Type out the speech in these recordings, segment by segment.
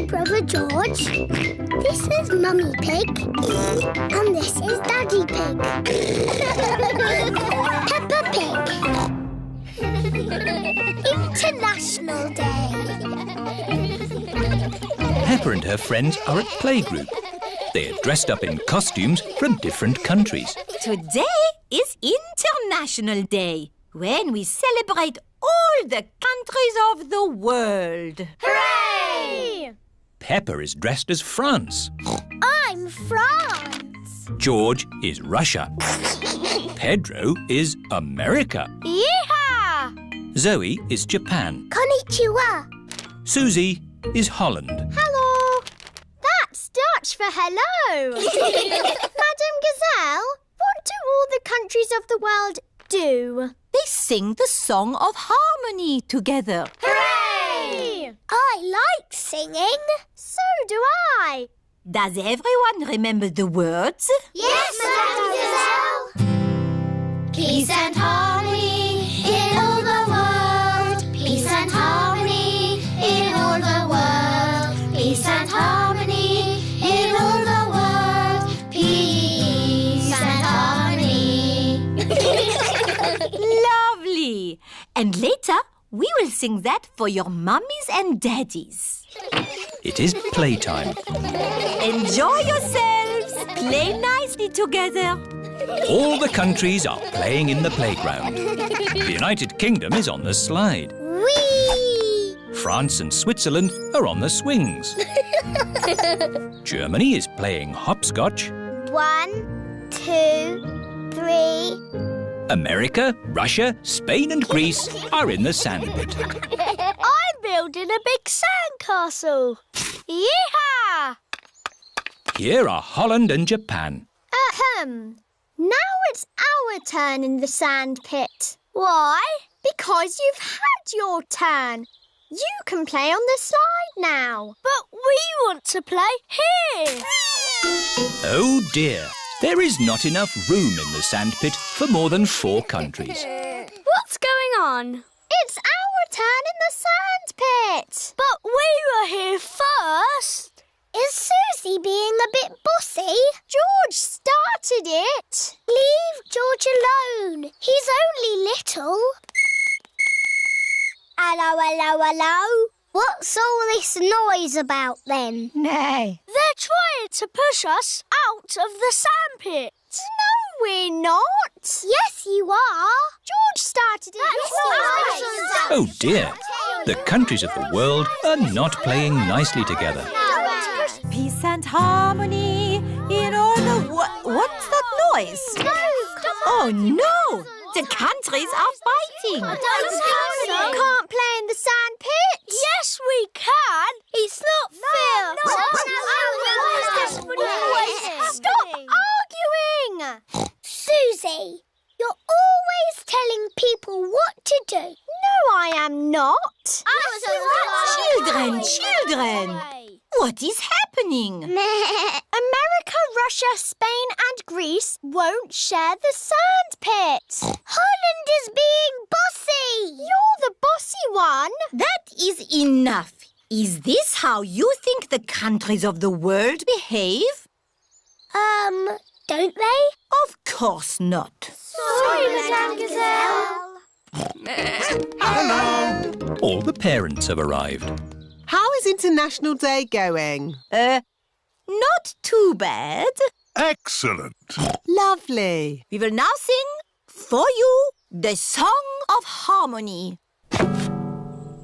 brother George. This is Mummy Pig. And this is Daddy Pig. Peppa Pig. International Day. Peppa and her friends are at playgroup. They are dressed up in costumes from different countries. Today is International Day, when we celebrate all the countries of the world. Hooray! Peppa is dressed as France. I'm France. George is Russia. Pedro is America. Yeehaw! Zoe is Japan. Konnichiwa. Suzy is Holland. Hello. That's Dutch for hello. Madam Gazelle, what do all the countries of the world do? They sing the song of harmony together. Hooray! I like singing. So do I. Does everyone remember the words? Yes, Madam Gazelle. Peace and harmony in all the world. Peace and harmony in all the world. Peace and harmony in all the world. Peace and harmony. Lovely! And later, we will sing that for your mummies and daddies. It is playtime. Enjoy yourselves! Play nicely together. All the countries are playing in the playground. The United Kingdom is on the slide. Whee! France and Switzerland are on the swings. Germany is playing hopscotch. 1, 2, 3. America, Russia, Spain and Greece are in the sandpit. I'm building a big sandcastle. Yeehaw! Here are Holland and Japan. Now it's our turn in the sand pit. Why? Because you've had your turn. You can play on the slide now. But we want to play here. Oh dear, there is not enough room in the sandpit for more than 4 countries. What's going on? It's our turn in the sand pit. But we were here first. Is Suzy being a bit bossy? George started it. Leave George alone. He's only little. Hello, hello, hello. What's all this noise about then? Nay. They're trying to push us out of the sandpit. No, we're not. Yes, you are. George started it. Oh dear, the countries of the world are not playing nicely together. Peace and harmony in all the What's that noise? Oh no! The countries are fighting. You can't play in the sand pit. Yes, we can. It's not fair. Stop arguing. Suzy, you're always telling people what to do. No, I am not. Children! What is happening? America, Russia, Spain and Greece won't share the sand pit. Holland is being bossy. You're the bossy one. That is enough. Is this how you think the countries of the world behave? Don't they? Of course not. Sorry, Madame Gazelle. Hello. All the parents have arrived. How is International Day going? Not too bad. Excellent. Lovely. We will now sing for you the Song of Harmony.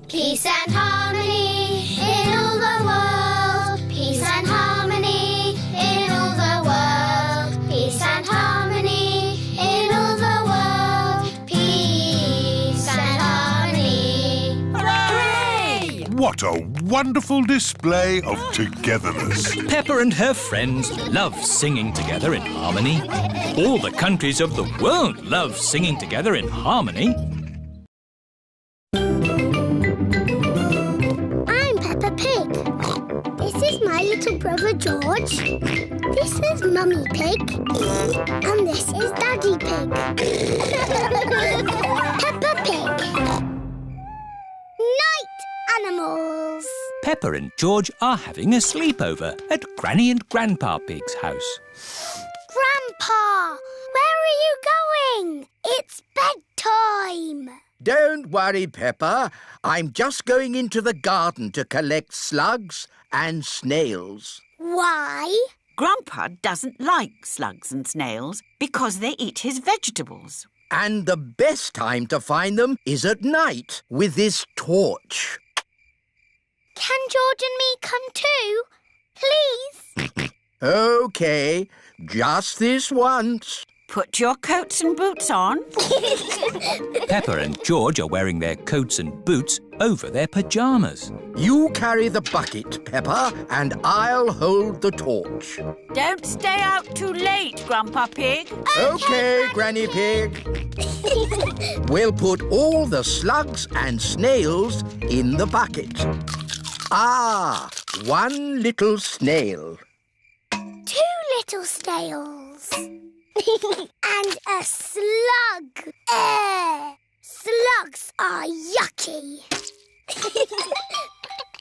Peace and harmony in all the world. Peace and harmony in all the world. Peace and harmony in all the world. Peace and harmony. Hooray! What a wonderful display of togetherness. Peppa and her friends love singing together in harmony. All the countries of the world love singing together in harmony. I'm Peppa Pig. This is my little brother George. This is Mummy Pig. And this is Daddy Pig. Peppa Pig. Night animals. Peppa and George are having a sleepover at Granny and Grandpa Pig's house. Grandpa, where are you going? It's bedtime. Don't worry, Peppa. I'm just going into the garden to collect slugs and snails. Why? Grandpa doesn't like slugs and snails because they eat his vegetables. And the best time to find them is at night with this torch. Can George and me come too? Please? OK, just this once. Put your coats and boots on. Peppa and George are wearing their coats and boots over their pyjamas. You carry the bucket, Peppa, and I'll hold the torch. Don't stay out too late, Grandpa Pig. OK, Granny Pig. We'll put all the slugs and snails in the bucket. Ah, one little snail. 2 little snails. And a slug. Slugs are yucky.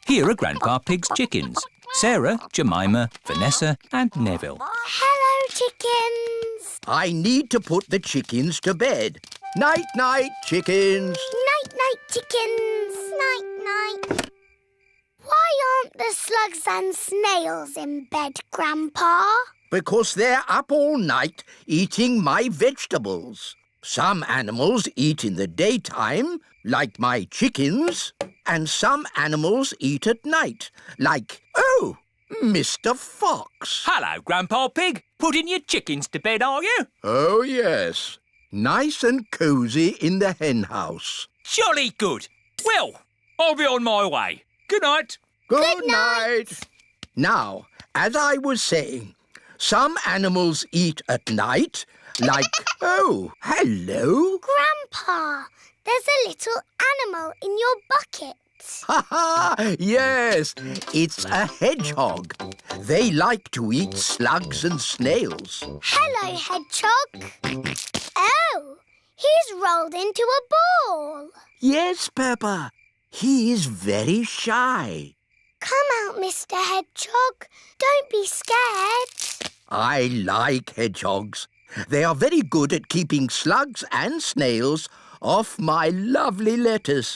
Here are Grandpa Pig's chickens. Sarah, Jemima, Vanessa and Neville. Hello, chickens. I need to put the chickens to bed. Night-night, chickens. Night-night, chickens. Night-night. Why aren't the slugs and snails in bed, Grandpa? Because they're up all night eating my vegetables. Some animals eat in the daytime, like my chickens, and some animals eat at night, like, Mr. Fox. Hello, Grandpa Pig. Putting your chickens to bed, are you? Oh, yes. Nice and cosy in the hen house. Jolly good. Well, I'll be on my way. Good night. Good night. Now, as I was saying, some animals eat at night, like, hello. Grandpa, there's a little animal in your bucket. Ha ha! Yes, it's a hedgehog. They like to eat slugs and snails. Hello, hedgehog. Oh, he's rolled into a ball. Yes, Peppa. He is very shy. Come out, Mr. Hedgehog. Don't be scared. I like hedgehogs. They are very good at keeping slugs and snails off my lovely lettuce.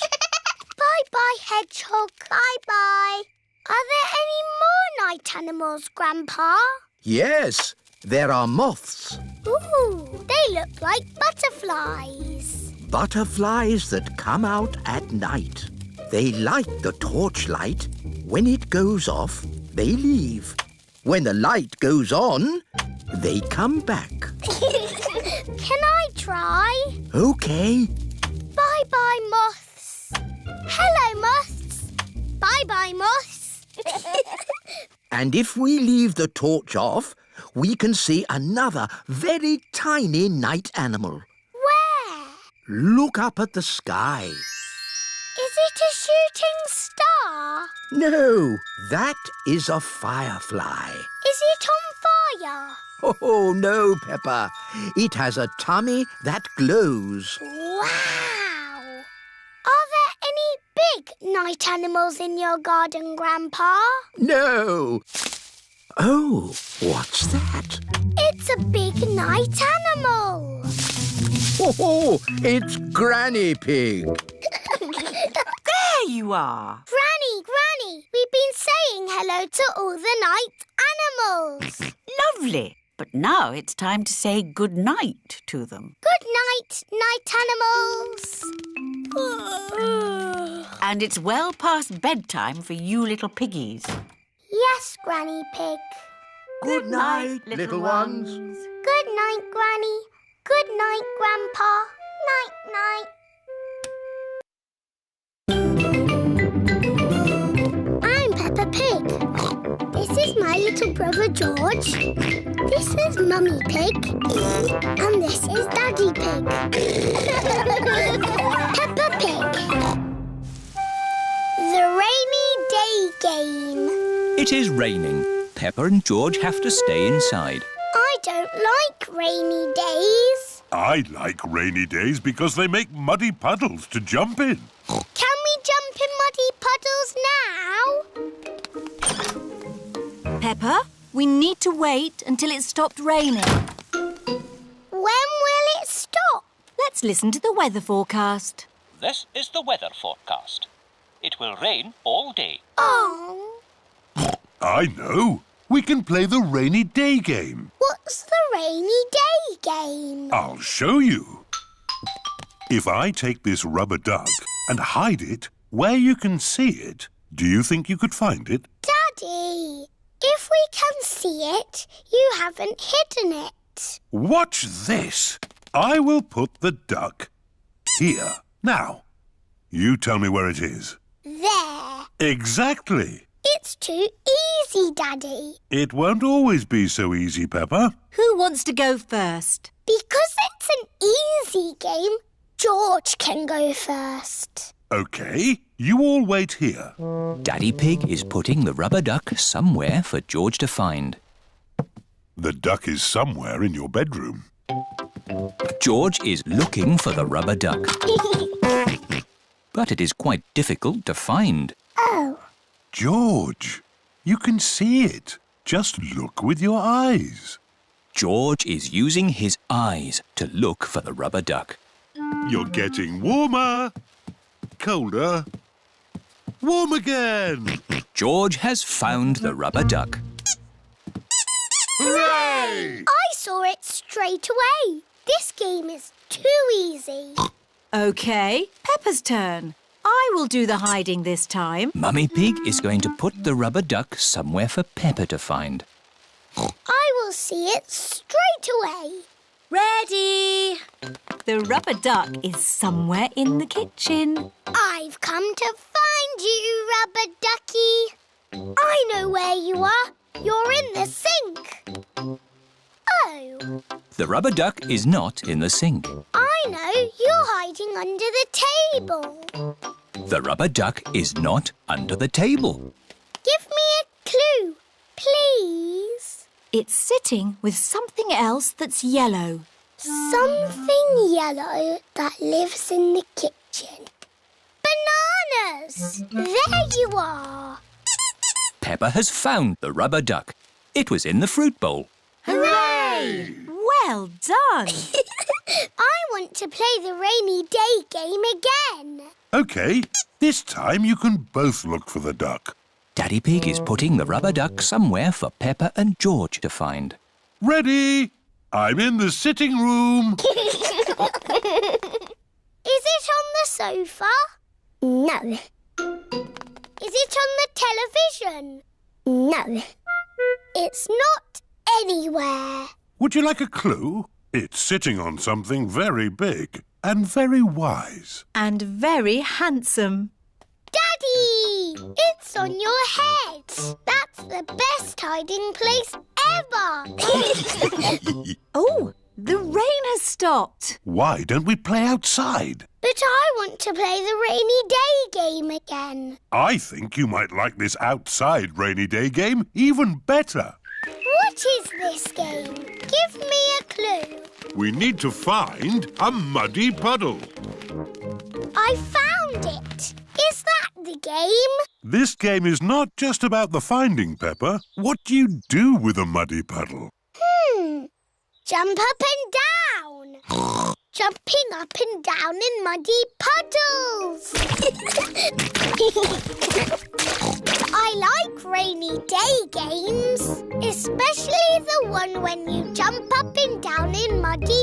Bye-bye, hedgehog. Bye-bye. Are there any more night animals, Grandpa? Yes, there are moths. Ooh, they look like butterflies. Butterflies that come out at night. They like the torchlight. When it goes off, they leave. When the light goes on, they come back. Can I try? OK. Bye-bye, moths. Hello, moths. Bye-bye, moths. And if we leave the torch off, we can see another very tiny night animal. Where? Look up at the sky. Is it a shooting star? No, that is a firefly. Is it on fire? Oh, no, Peppa. It has a tummy that glows. Wow! Are there any big night animals in your garden, Grandpa? No. Oh, what's that? It's a big night animal. Oh, it's Granny Pig. There you are. Granny, we've been saying hello to all the night animals. Lovely. But now it's time to say good night to them. Good night, night animals. And it's well past bedtime for you little piggies. Yes, Granny Pig. Good night, little ones. Good night, Granny. Good night, Grandpa. Night-night. I'm Peppa Pig. This is my little brother George. This is Mummy Pig. And this is Daddy Pig. Peppa Pig. The Rainy Day Game. It is raining. Peppa and George have to stay inside. I don't like rainy days. I like rainy days because they make muddy puddles to jump in. Can we jump jump in muddy puddles now? Peppa, we need to wait until it stopped raining. When will it stop? Let's listen to the weather forecast. This is the weather forecast. It will rain all day. Oh. I know. We can play the rainy day game. What's the rainy day game? I'll show you. If I take this rubber duck and hide it where you can see it, do you think you could find it? Daddy, if we can see it, you haven't hidden it. Watch this. I will put the duck here. Now, you tell me where it is. There. Exactly. It's too easy, Daddy. It won't always be so easy, Peppa. Who wants to go first? Because it's an easy game, George can go first. OK, you all wait here. Daddy Pig is putting the rubber duck somewhere for George to find. The duck is somewhere in your bedroom. George is looking for the rubber duck. But it is quite difficult to find. Oh. George, you can see it. Just look with your eyes. George is using his eyes to look for the rubber duck. You're getting warmer. Colder. Warm again. George has found the rubber duck. Hooray! I saw it straight away. This game is too easy. OK, Peppa's turn. I will do the hiding this time. Mummy Pig is going to put the rubber duck somewhere for Peppa to find. I will see it straight away. Ready! The rubber duck is somewhere in the kitchen. I've come to find you, Rubber Ducky. I know where you are. You're in the sink. Oh. The rubber duck is not in the sink. I know. You're hiding under the table. The rubber duck is not under the table. Give me a clue, please. It's sitting with something else that's yellow. Something yellow that lives in the kitchen. Bananas! There you are. Peppa has found the rubber duck. It was in the fruit bowl. Hooray! Well done! I want to play the rainy day game again. OK, this time you can both look for the duck. Daddy Pig is putting the rubber duck somewhere for Peppa and George to find. Ready? I'm in the sitting room. Is it on the sofa? No. Is it on the television? No. It's not anywhere. Would you like a clue? It's sitting on something very big and very wise. And very handsome. Daddy! It's on your head. That's the best hiding place ever. Oh, the rain has stopped. Why don't we play outside? But I want to play the rainy day game again. I think you might like this outside rainy day game even better. What is this game? Give me a clue. We need to find a muddy puddle. I found it. Is that the game? This game is not just about the finding, Peppa. What do you do with a muddy puddle? Jump up and down. Jumping up and down in muddy puddles. I like rainy day games, especially the one when you jump up and down in muddy